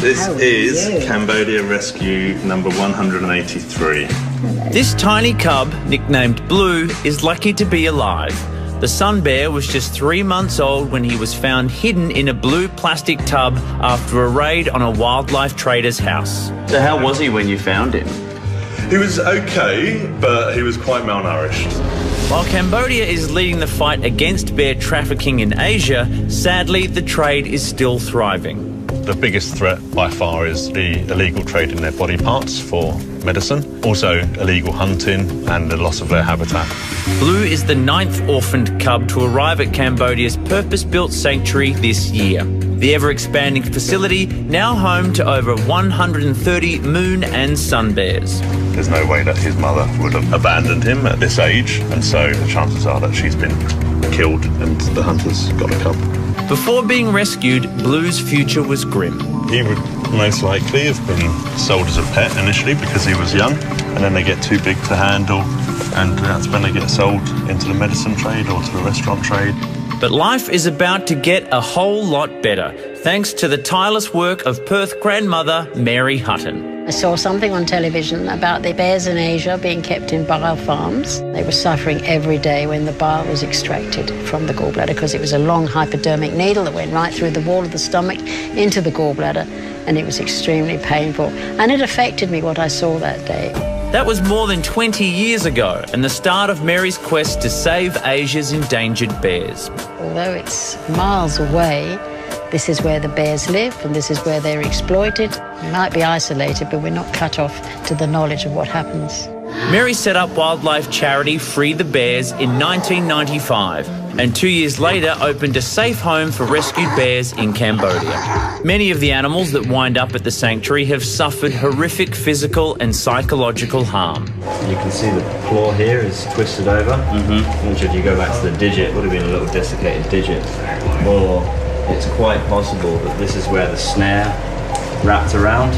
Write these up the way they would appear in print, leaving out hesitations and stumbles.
This is Cambodia Rescue number 183. This tiny cub, nicknamed Blue, is lucky to be alive. The sun bear was just 3 months old when he was found hidden in a blue plastic tub after a raid on a wildlife trader's house. So how was he when you found him? He was okay, but he was quite malnourished. While Cambodia is leading the fight against bear trafficking in Asia, sadly the trade is still thriving. The biggest threat by far is the illegal trade in their body parts for medicine, also illegal hunting and the loss of their habitat. Blue is the 9th orphaned cub to arrive at Cambodia's purpose-built sanctuary this year. The ever-expanding facility now home to over 130 moon and sun bears. There's no way that his mother would have abandoned him at this age, and so the chances are that she's been killed and the hunters got a cub. Before being rescued, Blue's future was grim. He would most likely have been sold as a pet initially because he was young, and then they get too big to handle, and that's when they get sold into the medicine trade or to the restaurant trade. But life is about to get a whole lot better, thanks to the tireless work of Perth grandmother Mary Hutton. I saw something on television about the bears in Asia being kept in bile farms. They were suffering every day when the bile was extracted from the gallbladder because it was a long hypodermic needle that went right through the wall of the stomach into the gallbladder, and it was extremely painful. And it affected me what I saw that day. That was more than 20 years ago and the start of Mary's quest to save Asia's endangered bears. Although it's miles away, this is where the bears live and this is where they're exploited. We might be isolated, but we're not cut off to the knowledge of what happens. Mary set up wildlife charity Free the Bears in 1995 and 2 years later opened a safe home for rescued bears in Cambodia. Many of the animals that wind up at the sanctuary have suffered horrific physical and psychological harm. You can see the claw here is twisted over. Which if you go back to the digit, would have been a little desiccated digit. Or it's quite possible that this is where the snare wrapped around.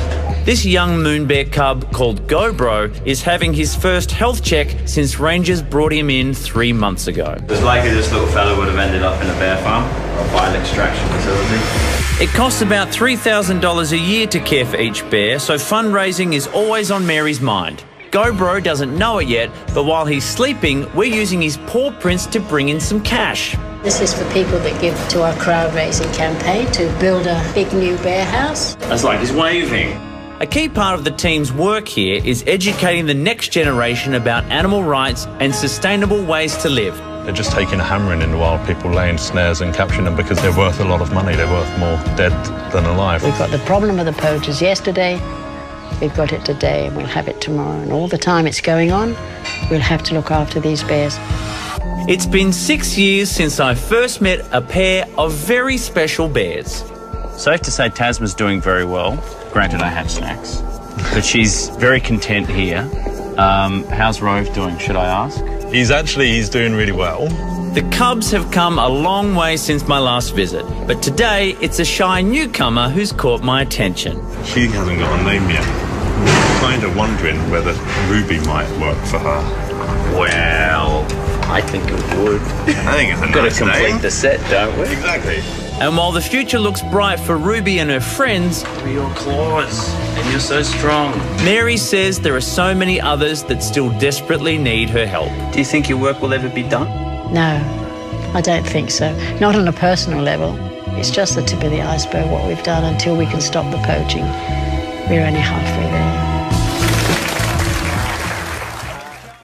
This young moon bear cub, called GoBro, is having his first health check since rangers brought him in 3 months ago. It's likely this little fella would have ended up in a bear farm or a bile extraction facility. It costs about $3,000 a year to care for each bear, so fundraising is always on Mary's mind. GoBro doesn't know it yet, but while he's sleeping, we're using his paw prints to bring in some cash. This is for people that give to our crowd-raising campaign to build a big new bear house. That's like he's waving. A key part of the team's work here is educating the next generation about animal rights and sustainable ways to live. They're just taking a hammering in the wild, people laying snares and capturing them because they're worth a lot of money. They're worth more dead than alive. We've got the problem of the poachers yesterday, we've got it today, and we'll have it tomorrow. And all the time it's going on, we'll have to look after these bears. It's been 6 years since I first met a pair of very special bears. Safe to say Tasma's doing very well. Granted, I had snacks. But she's very content here. How's Rove doing, should I ask? He's doing really well. The cubs have come a long way since my last visit, but today it's a shy newcomer who's caught my attention. She hasn't got a name yet. I'm kind of wondering whether Ruby might work for her. Well, I think it would. I think it's a Got nice to complete name. the set, don't we? Exactly. And while the future looks bright for Ruby and her friends, Your claws, and you're so strong. Mary says there are so many others that still desperately need her help. Do you think your work will ever be done? No, I don't think so. Not on a personal level. It's just the tip of the iceberg, what we've done until we can stop the poaching. We're only halfway there.